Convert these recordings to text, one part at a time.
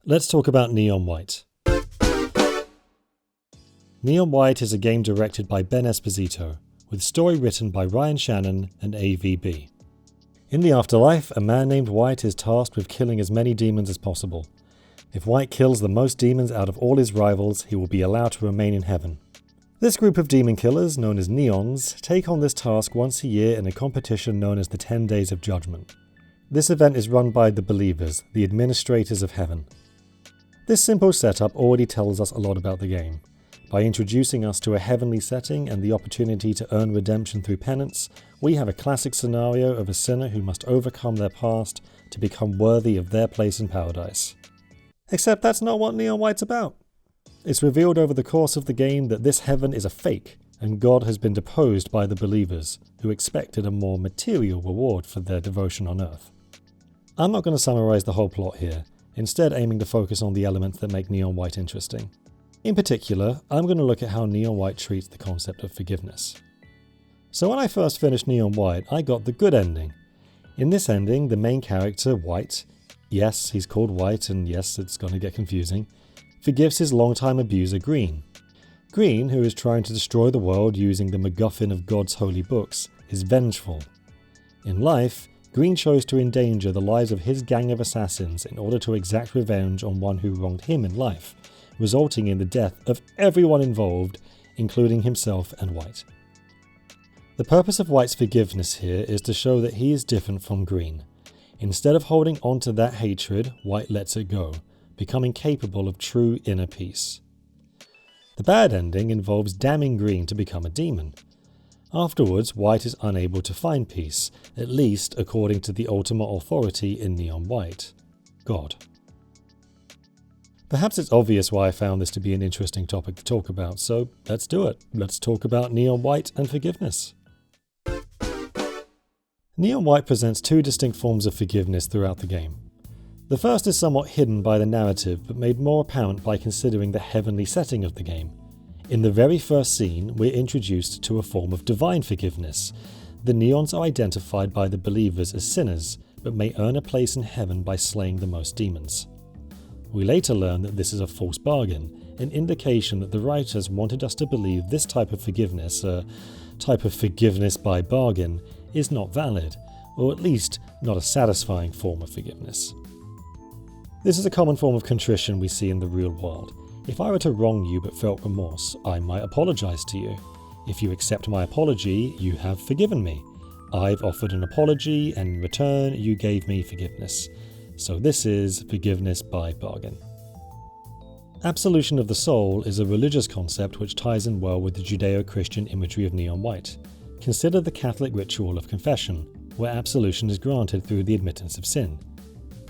Let's talk about Neon White. Neon White is a game directed by Ben Esposito, with story written by Ryan Shannon and AVB. In the afterlife, a man named White is tasked with killing as many demons as possible. If White kills the most demons out of all his rivals, he will be allowed to remain in heaven. This group of demon killers, known as Neons, take on this task once a year in a competition known as the 10 Days of Judgment. This event is run by the Believers, the administrators of heaven. This simple setup already tells us a lot about the game. By introducing us to a heavenly setting and the opportunity to earn redemption through penance, we have a classic scenario of a sinner who must overcome their past to become worthy of their place in paradise. Except that's not what Neon White's about. It's revealed over the course of the game that this heaven is a fake, and God has been deposed by the Believers, who expected a more material reward for their devotion on earth. I'm not going to summarise the whole plot here, instead aiming to focus on the elements that make Neon White interesting. In particular, I'm going to look at how Neon White treats the concept of forgiveness. So when I first finished Neon White, I got the good ending. In this ending, the main character, White, yes, he's called White, and yes, it's going to get confusing, forgives his longtime abuser, Green. Green, who is trying to destroy the world using the MacGuffin of God's holy books, is vengeful. In life, Green chose to endanger the lives of his gang of assassins in order to exact revenge on one who wronged him in life, resulting in the death of everyone involved, including himself and White. The purpose of White's forgiveness here is to show that he is different from Green. Instead of holding on to that hatred, White lets it go, becoming capable of true inner peace. The bad ending involves damning Green to become a demon. Afterwards, White is unable to find peace, at least according to the ultimate authority in Neon White, God. Perhaps it's obvious why I found this to be an interesting topic to talk about, so let's do it. Let's talk about Neon White and forgiveness. Neon White presents two distinct forms of forgiveness throughout the game. The first is somewhat hidden by the narrative, but made more apparent by considering the heavenly setting of the game. In the very first scene, we're introduced to a form of divine forgiveness. The Neons are identified by the Believers as sinners, but may earn a place in heaven by slaying the most demons. We later learn that this is a false bargain, an indication that the writers wanted us to believe this type of forgiveness, a type of forgiveness by bargain, is not valid, or at least not a satisfying form of forgiveness. This is a common form of contrition we see in the real world. If I were to wrong you but felt remorse, I might apologise to you. If you accept my apology, you have forgiven me. I've offered an apology, and in return, you gave me forgiveness. So this is forgiveness by bargain. Absolution of the soul is a religious concept which ties in well with the Judeo-Christian imagery of Neon White. Consider the Catholic ritual of confession, where absolution is granted through the admittance of sin.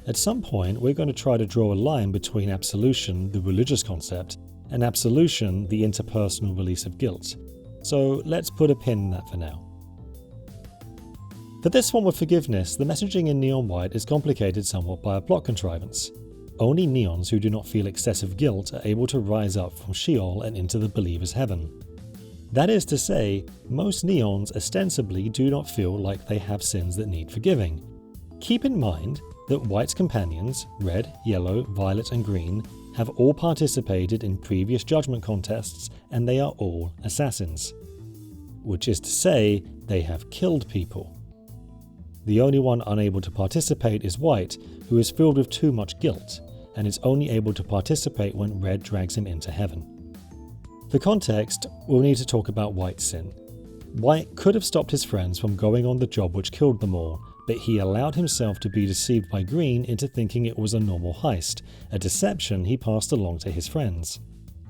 At some point, we're going to try to draw a line between absolution, the religious concept, and absolution, the interpersonal release of guilt. So let's put a pin in that for now. For this form of forgiveness, the messaging in Neon White is complicated somewhat by a plot contrivance. Only Neons who do not feel excessive guilt are able to rise up from Sheol and into the Believer's heaven. That is to say, most Neons ostensibly do not feel like they have sins that need forgiving. Keep in mind that White's companions, Red, Yellow, Violet and Green, have all participated in previous judgment contests, and they are all assassins. Which is to say, they have killed people. The only one unable to participate is White, who is filled with too much guilt, and is only able to participate when Red drags him into heaven. For context, we'll need to talk about White's sin. White could have stopped his friends from going on the job which killed them all, but he allowed himself to be deceived by Green into thinking it was a normal heist, a deception he passed along to his friends.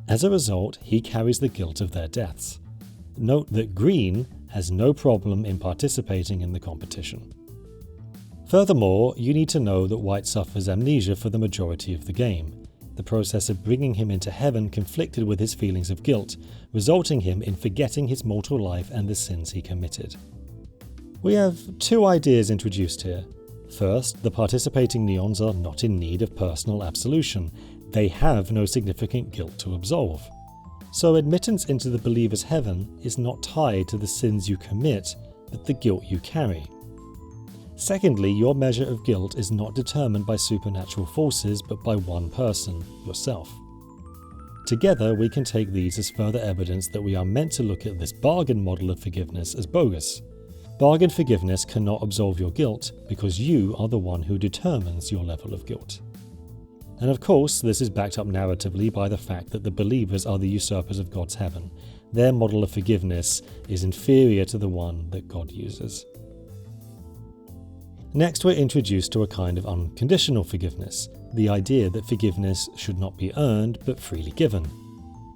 As a result, he carries the guilt of their deaths. Note that Green has no problem in participating in the competition. Furthermore, you need to know that White suffers amnesia for the majority of the game. The process of bringing him into heaven conflicted with his feelings of guilt, resulting him in forgetting his mortal life and the sins he committed. We have two ideas introduced here. First, the participating Neons are not in need of personal absolution. They have no significant guilt to absolve. So admittance into the Believer's heaven is not tied to the sins you commit, but the guilt you carry. Secondly, your measure of guilt is not determined by supernatural forces but by one person, yourself. Together, we can take these as further evidence that we are meant to look at this bargain model of forgiveness as bogus. Bargain forgiveness cannot absolve your guilt because you are the one who determines your level of guilt. And of course, this is backed up narratively by the fact that the believers are the usurpers of God's heaven. Their model of forgiveness is inferior to the one that God uses. Next, we're introduced to a kind of unconditional forgiveness, the idea that forgiveness should not be earned but freely given.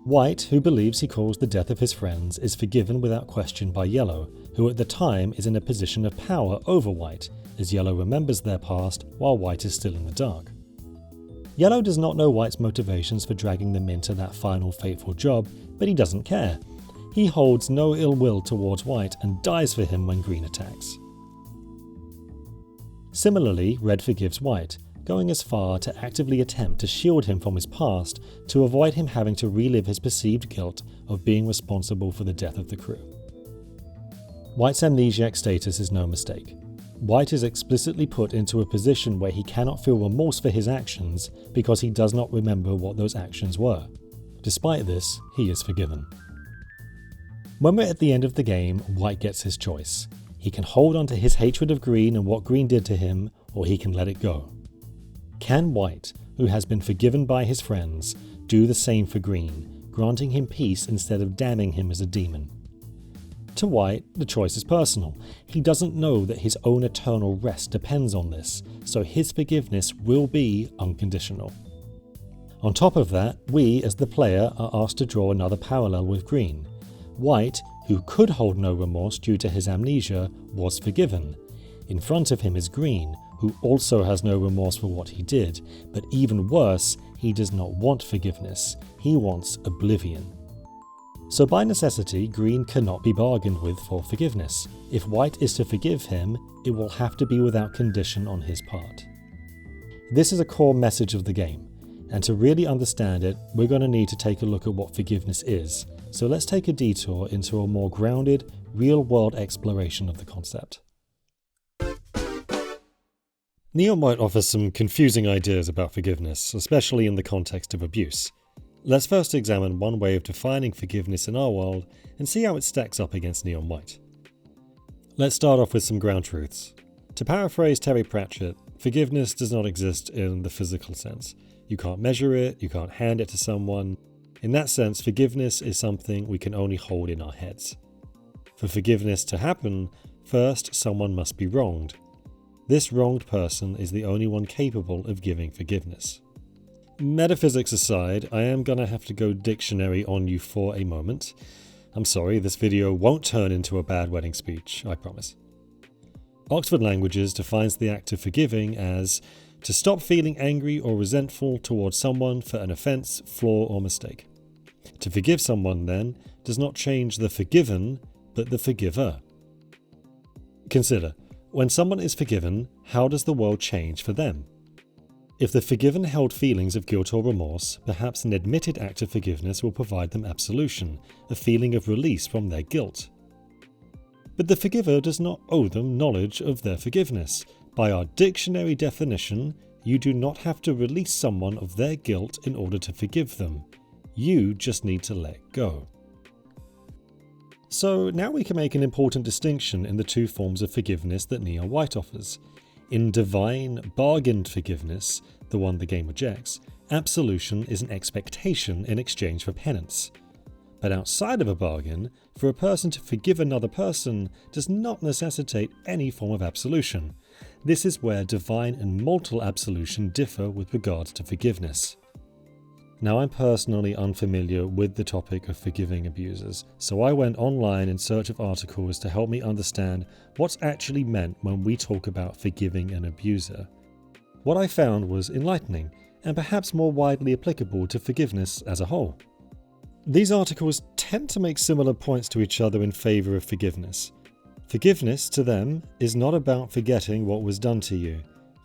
White, who believes he caused the death of his friends, is forgiven without question by Yellow, who at the time is in a position of power over White, as Yellow remembers their past while White is still in the dark. Yellow does not know White's motivations for dragging them into that final fateful job, but he doesn't care. He holds no ill will towards White and dies for him when Green attacks. Similarly, Red forgives White, going as far to actively attempt to shield him from his past to avoid him having to relive his perceived guilt of being responsible for the death of the crew. White's amnesiac status is no mistake. White is explicitly put into a position where he cannot feel remorse for his actions because he does not remember what those actions were. Despite this, he is forgiven. When we're at the end of the game, White gets his choice. He can hold on to his hatred of Green and what Green did to him, or he can let it go. Can White, who has been forgiven by his friends, do the same for Green, granting him peace instead of damning him as a demon? To White, the choice is personal. He doesn't know that his own eternal rest depends on this, so his forgiveness will be unconditional. On top of that, we, as the player, are asked to draw another parallel with Green. White, who could hold no remorse due to his amnesia, was forgiven. In front of him is Green, who also has no remorse for what he did, but even worse, he does not want forgiveness. He wants oblivion. So by necessity, Green cannot be bargained with for forgiveness. If White is to forgive him, it will have to be without condition on his part. This is a core message of the game, and to really understand it, we're going to need to take a look at what forgiveness is. So let's take a detour into a more grounded, real-world exploration of the concept. Neon White offers some confusing ideas about forgiveness, especially in the context of abuse. Let's first examine one way of defining forgiveness in our world and see how it stacks up against Neon White. Let's start off with some ground truths. To paraphrase Terry Pratchett, forgiveness does not exist in the physical sense. You can't measure it, you can't hand it to someone. In that sense, forgiveness is something we can only hold in our heads. For forgiveness to happen, first someone must be wronged. This wronged person is the only one capable of giving forgiveness. Metaphysics aside, I am gonna have to go dictionary on you for a moment. I'm sorry, this video won't turn into a bad wedding speech, I promise. Oxford Languages defines the act of forgiving as to stop feeling angry or resentful towards someone for an offence, flaw or mistake. To forgive someone, then, does not change the forgiven, but the forgiver. Consider, when someone is forgiven, how does the world change for them? If the forgiven held feelings of guilt or remorse, perhaps an admitted act of forgiveness will provide them absolution, a feeling of release from their guilt. But the forgiver does not owe them knowledge of their forgiveness. By our dictionary definition, you do not have to release someone of their guilt in order to forgive them. You just need to let go. So now we can make an important distinction in the two forms of forgiveness that Neon White offers. In divine, bargained forgiveness, the one the game rejects, absolution is an expectation in exchange for penance. But outside of a bargain, for a person to forgive another person does not necessitate any form of absolution. This is where divine and mortal absolution differ with regards to forgiveness. Now, I'm personally unfamiliar with the topic of forgiving abusers, so I went online in search of articles to help me understand what's actually meant when we talk about forgiving an abuser. What I found was enlightening, and perhaps more widely applicable to forgiveness as a whole. These articles tend to make similar points to each other in favour of forgiveness. Forgiveness, to them, is not about forgetting what was done to you.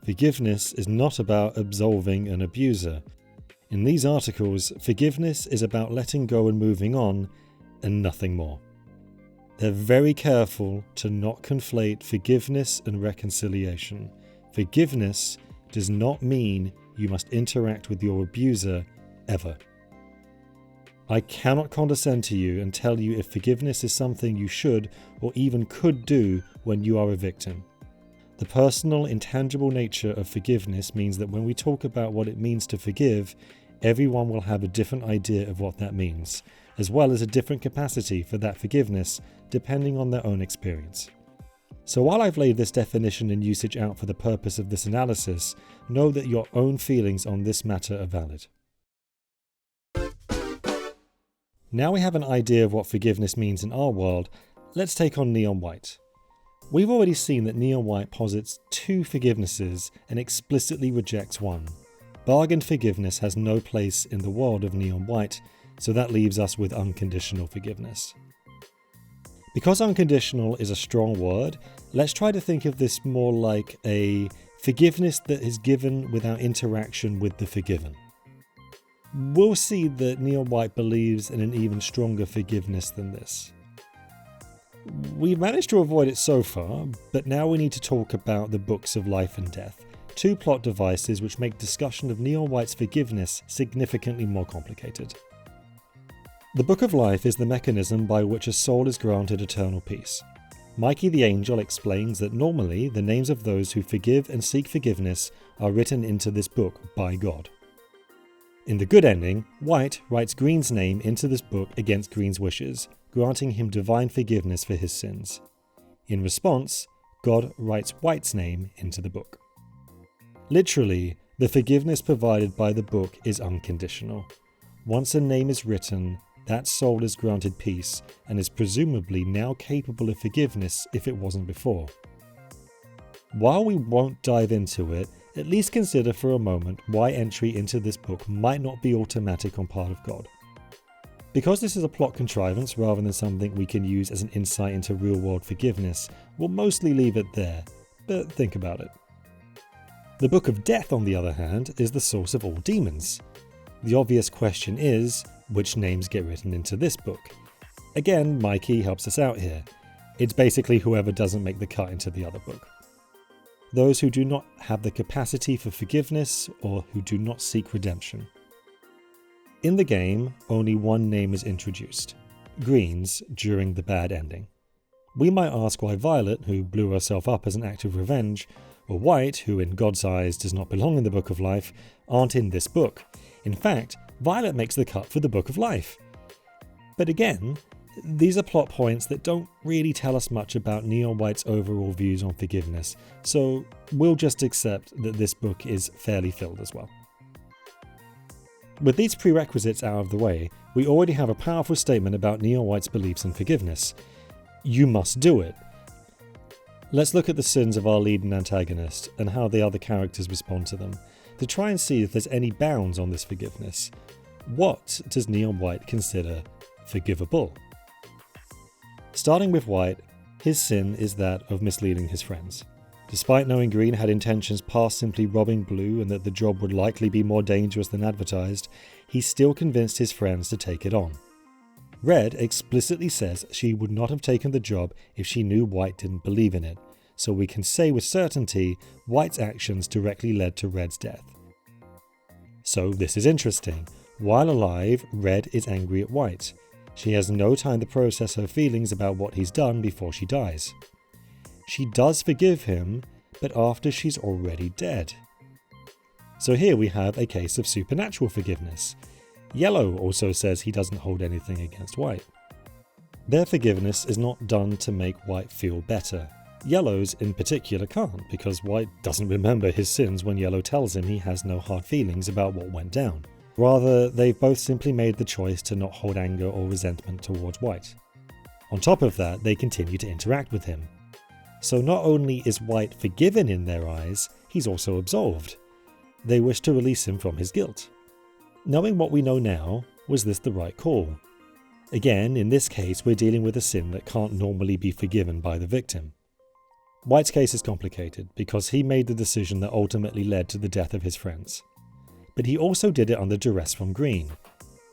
Forgiveness is not about absolving an abuser. In these articles, forgiveness is about letting go and moving on, and nothing more. They're very careful to not conflate forgiveness and reconciliation. Forgiveness does not mean you must interact with your abuser ever. I cannot condescend to you and tell you if forgiveness is something you should or even could do when you are a victim. The personal, intangible nature of forgiveness means that when we talk about what it means to forgive, everyone will have a different idea of what that means, as well as a different capacity for that forgiveness, depending on their own experience. So while I've laid this definition and usage out for the purpose of this analysis, know that your own feelings on this matter are valid. Now we have an idea of what forgiveness means in our world, let's take on Neon White. We've already seen that Neon White posits two forgivenesses and explicitly rejects one. Bargained forgiveness has no place in the world of Neon White, so that leaves us with unconditional forgiveness. Because unconditional is a strong word, let's try to think of this more like a forgiveness that is given without interaction with the forgiven. We'll see that Neon White believes in an even stronger forgiveness than this. We've managed to avoid it so far, but now we need to talk about the Books of Life and Death, two plot devices which make discussion of Neon White's forgiveness significantly more complicated. The Book of Life is the mechanism by which a soul is granted eternal peace. Mikey the Angel explains that normally the names of those who forgive and seek forgiveness are written into this book by God. In the good ending, White writes Green's name into this book against Green's wishes, granting him divine forgiveness for his sins. In response, God writes White's name into the book. Literally, the forgiveness provided by the book is unconditional. Once a name is written, that soul is granted peace and is presumably now capable of forgiveness if it wasn't before. While we won't dive into it, at least consider for a moment why entry into this book might not be automatic on part of God. Because this is a plot contrivance rather than something we can use as an insight into real-world forgiveness, we'll mostly leave it there, but think about it. The Book of Death, on the other hand, is the source of all demons. The obvious question is, which names get written into this book? Again, Mikey helps us out here. It's basically whoever doesn't make the cut into the other book. Those who do not have the capacity for forgiveness or who do not seek redemption. In the game, only one name is introduced, Green's, during the bad ending. We might ask why Violet, who blew herself up as an act of revenge, or White, who in God's eyes does not belong in the Book of Life, aren't in this book. In fact, Violet makes the cut for the Book of Life. But again, these are plot points that don't really tell us much about Neon White's overall views on forgiveness, so we'll just accept that this book is fairly filled as well. With these prerequisites out of the way, we already have a powerful statement about Neon White's beliefs in forgiveness. You must do it. Let's look at the sins of our lead and antagonist and how the other characters respond to them, to try and see if there's any bounds on this forgiveness. What does Neon White consider forgivable? Starting with White, his sin is that of misleading his friends. Despite knowing Green had intentions past simply robbing Blue and that the job would likely be more dangerous than advertised, he still convinced his friends to take it on. Red explicitly says she would not have taken the job if she knew White didn't believe in it, so we can say with certainty White's actions directly led to Red's death. So this is interesting. While alive, Red is angry at White. She has no time to process her feelings about what he's done before she dies. She does forgive him, but after she's already dead. So here we have a case of supernatural forgiveness. Yellow also says he doesn't hold anything against White. Their forgiveness is not done to make White feel better. Yellow's in particular can't, because White doesn't remember his sins when Yellow tells him he has no hard feelings about what went down. Rather, they've both simply made the choice to not hold anger or resentment towards White. On top of that, they continue to interact with him. So not only is White forgiven in their eyes, he's also absolved. They wish to release him from his guilt. Knowing what we know now, was this the right call? Again, in this case, we're dealing with a sin that can't normally be forgiven by the victim. White's case is complicated because he made the decision that ultimately led to the death of his friends. But he also did it under duress from Green.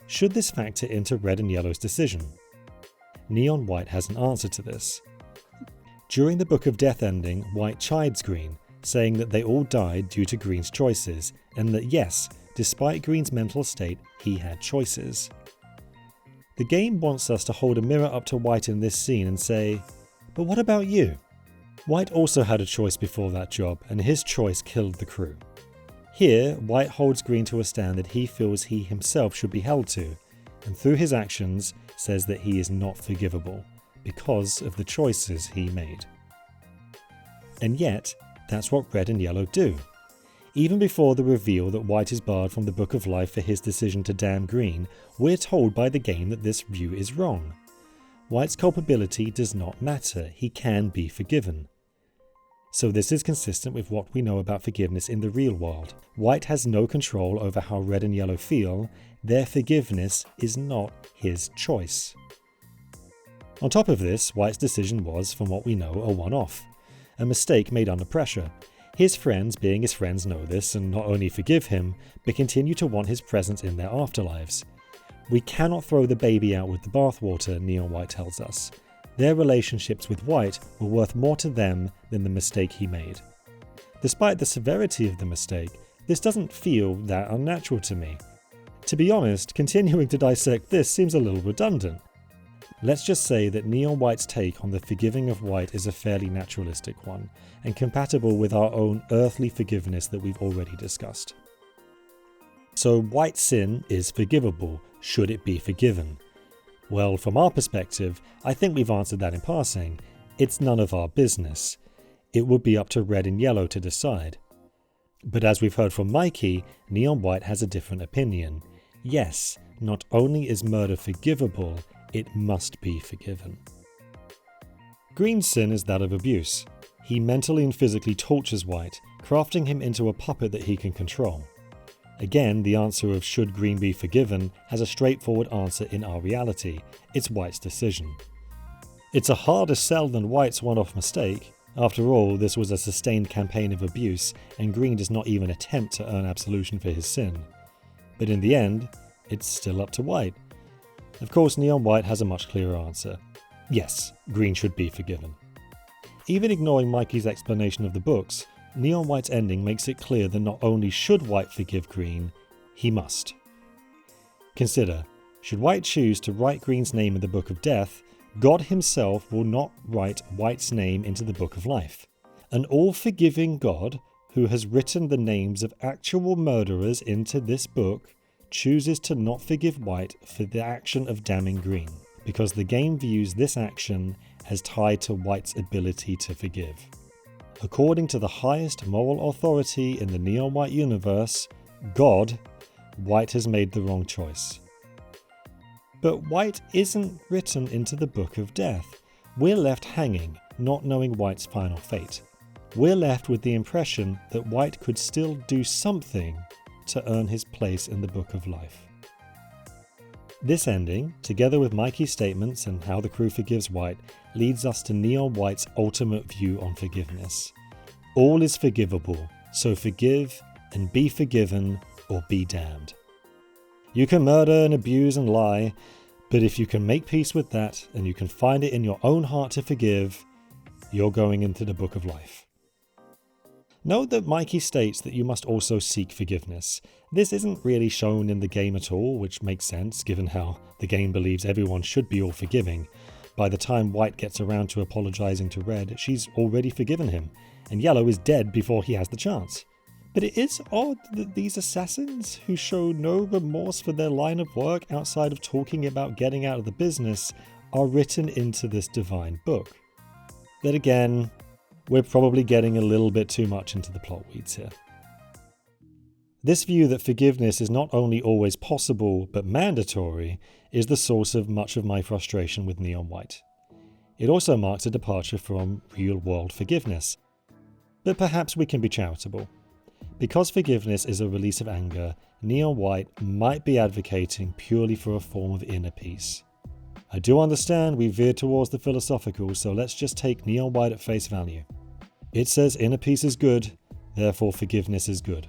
Should this factor into Red and Yellow's decision? Neon White has an answer to this. During the Book of Death ending, White chides Green, saying that they all died due to Green's choices, and that yes, despite Green's mental state, he had choices. The game wants us to hold a mirror up to White in this scene and say, but what about you? White also had a choice before that job, and his choice killed the crew. Here, White holds Green to a stand that he feels he himself should be held to, and through his actions says that he is not forgivable, because of the choices he made. And yet, that's what Red and Yellow do. Even before the reveal that White is barred from the Book of Life for his decision to damn Green, we're told by the game that this view is wrong. White's culpability does not matter, he can be forgiven. So this is consistent with what we know about forgiveness in the real world. White has no control over how Red and Yellow feel, their forgiveness is not his choice. On top of this, White's decision was, from what we know, a one-off. A mistake made under pressure. His friends, being his friends, know this and not only forgive him, but continue to want his presence in their afterlives. We cannot throw the baby out with the bathwater, Neon White tells us. Their relationships with White were worth more to them than the mistake he made. Despite the severity of the mistake, this doesn't feel that unnatural to me. To be honest, continuing to dissect this seems a little redundant. Let's just say that Neon White's take on the forgiving of White is a fairly naturalistic one, and compatible with our own earthly forgiveness that we've already discussed. So White's sin is forgivable, should it be forgiven? Well, from our perspective, I think we've answered that in passing. It's none of our business. It would be up to Red and Yellow to decide. But as we've heard from Mikey, Neon White has a different opinion. Yes, not only is murder forgivable, it must be forgiven. Green's sin is that of abuse. He mentally and physically tortures White, crafting him into a puppet that he can control. Again, the answer of should Green be forgiven has a straightforward answer in our reality. It's White's decision. It's a harder sell than White's one-off mistake. After all, this was a sustained campaign of abuse, and Green does not even attempt to earn absolution for his sin. But in the end, it's still up to White. Of course, Neon White has a much clearer answer. Yes, Green should be forgiven. Even ignoring Mikey's explanation of the books, Neon White's ending makes it clear that not only should White forgive Green, he must. Consider, should White choose to write Green's name in the Book of Death, God himself will not write White's name into the Book of Life. An all-forgiving God, who has written the names of actual murderers into this book, chooses to not forgive White for the action of damning Green, because the game views this action as tied to White's ability to forgive. According to the highest moral authority in the Neon White universe, God, White has made the wrong choice. But White isn't written into the Book of Death. We're left hanging, not knowing White's final fate. We're left with the impression that White could still do something to earn his place in the Book of Life. This ending, together with Mikey's statements and how the crew forgives White, leads us to Neon White's ultimate view on forgiveness. All is forgivable, so forgive and be forgiven or be damned. You can murder and abuse and lie, but if you can make peace with that and you can find it in your own heart to forgive, you're going into the Book of Life. Note that Mikey states that you must also seek forgiveness. This isn't really shown in the game at all, which makes sense given how the game believes everyone should be all forgiving. By the time White gets around to apologizing to Red, she's already forgiven him, and Yellow is dead before he has the chance. But it is odd that these assassins, who show no remorse for their line of work outside of talking about getting out of the business, are written into this divine book. Then again, we're probably getting a little bit too much into the plot weeds here. This view that forgiveness is not only always possible but mandatory is the source of much of my frustration with Neon White. It also marks a departure from real-world forgiveness. But perhaps we can be charitable. Because forgiveness is a release of anger, Neon White might be advocating purely for a form of inner peace. I do understand we veered towards the philosophical, so let's just take Neon White at face value. It says inner peace is good, therefore forgiveness is good.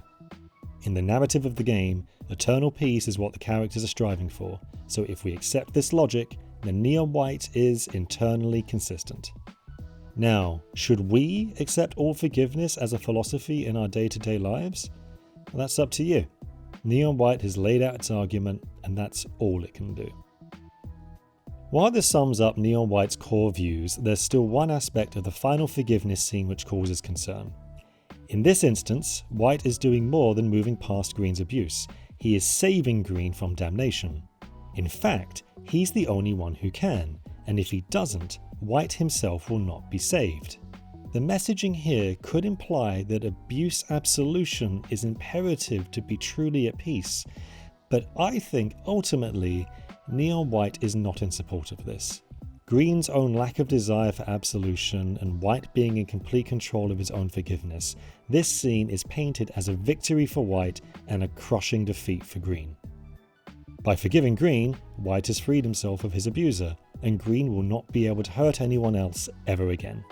In the narrative of the game, eternal peace is what the characters are striving for, so if we accept this logic, then neon white is internally consistent. Now, should we accept all forgiveness as a philosophy in our day-to-day lives? Well, that's up to you. Neon white has laid out its argument, and that's all it can do. While this sums up Neon White's core views, there's still one aspect of the final forgiveness scene which causes concern. In this instance, White is doing more than moving past Green's abuse. He is saving Green from damnation. In fact, he's the only one who can, and if he doesn't, White himself will not be saved. The messaging here could imply that abuse absolution is imperative to be truly at peace, but I think ultimately Neon White is not in support of this. Green's own lack of desire for absolution and White being in complete control of his own forgiveness, this scene is painted as a victory for White and a crushing defeat for Green. By forgiving Green, White has freed himself of his abuser, and Green will not be able to hurt anyone else ever again.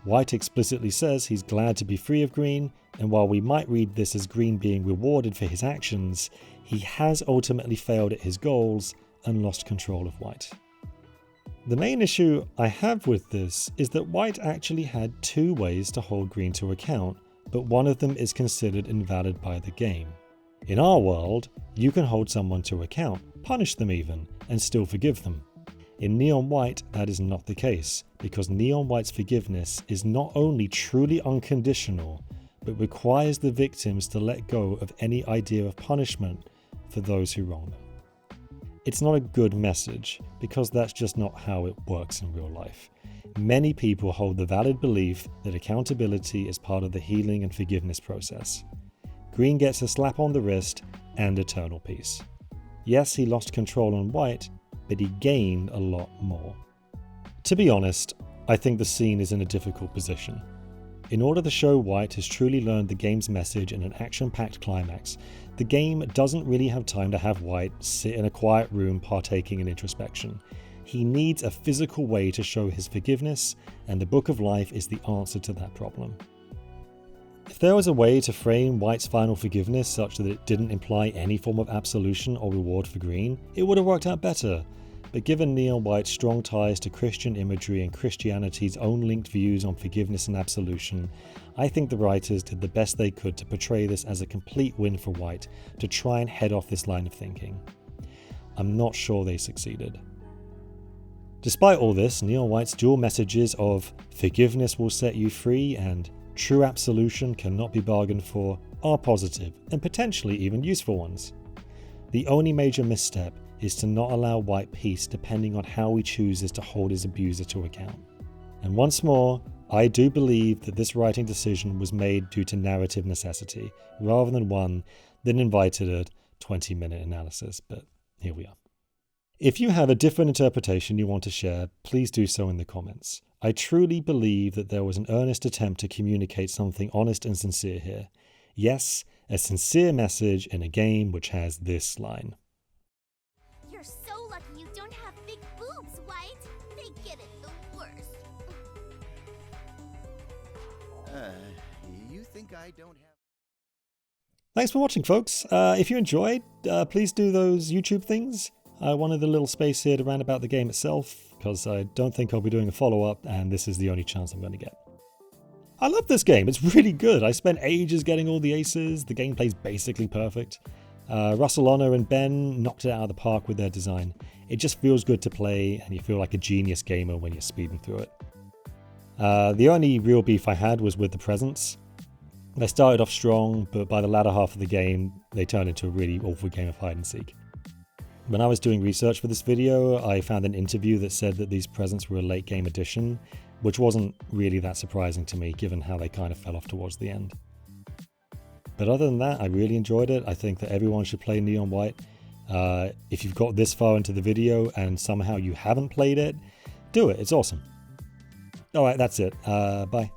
White explicitly says he's glad to be free of Green, and while we might read this as Green being rewarded for his actions, he has ultimately failed at his goals and lost control of White. The main issue I have with this is that White actually had two ways to hold Green to account, but one of them is considered invalid by the game. In our world, you can hold someone to account, punish them even, and still forgive them. In Neon White, that is not the case, because Neon White's forgiveness is not only truly unconditional, but requires the victims to let go of any idea of punishment for those who wrong them. It's not a good message, because that's just not how it works in real life. Many people hold the valid belief that accountability is part of the healing and forgiveness process. Green gets a slap on the wrist and eternal peace. Yes, he lost control on White, but he gained a lot more. To be honest, I think the scene is in a difficult position. In order to show White has truly learned the game's message in an action-packed climax, the game doesn't really have time to have White sit in a quiet room partaking in introspection. He needs a physical way to show his forgiveness, and the Book of Life is the answer to that problem. If there was a way to frame White's final forgiveness such that it didn't imply any form of absolution or reward for Green, it would have worked out better. But given Neon White's strong ties to Christian imagery and Christianity's own linked views on forgiveness and absolution, I think the writers did the best they could to portray this as a complete win for White to try and head off this line of thinking. I'm not sure they succeeded. Despite all this, Neon White's dual messages of forgiveness will set you free and true absolution cannot be bargained for are positive and potentially even useful ones. The only major misstep is to not allow White peace depending on how he chooses to hold his abuser to account. And once more, I do believe that this writing decision was made due to narrative necessity, rather than one that invited a 20-minute analysis, but here we are. If you have a different interpretation you want to share, please do so in the comments. I truly believe that there was an earnest attempt to communicate something honest and sincere here. Yes, a sincere message in a game which has this line. You're so lucky you don't have big boobs, White. They get it the worst. You think I don't have... Thanks for watching, folks. If you enjoyed, please do those YouTube things. I wanted a little space here to rant about the game itself, because I don't think I'll be doing a follow-up, and this is the only chance I'm going to get. I love this game. It's really good. I spent ages getting all the aces. The gameplay's basically perfect. Russell Honor and Ben knocked it out of the park with their design. It just feels good to play, and you feel like a genius gamer when you're speeding through it. The only real beef I had was with the presents. They started off strong, but by the latter half of the game, they turned into a really awful game of hide and seek. When I was doing research for this video, I found an interview that said that these presents were a late game addition, which wasn't really that surprising to me given how they kind of fell off towards the end. But other than that, I really enjoyed it. I think that everyone should play Neon White. If you've got this far into the video and somehow you haven't played it, do it. It's awesome. Alright, that's it. Bye.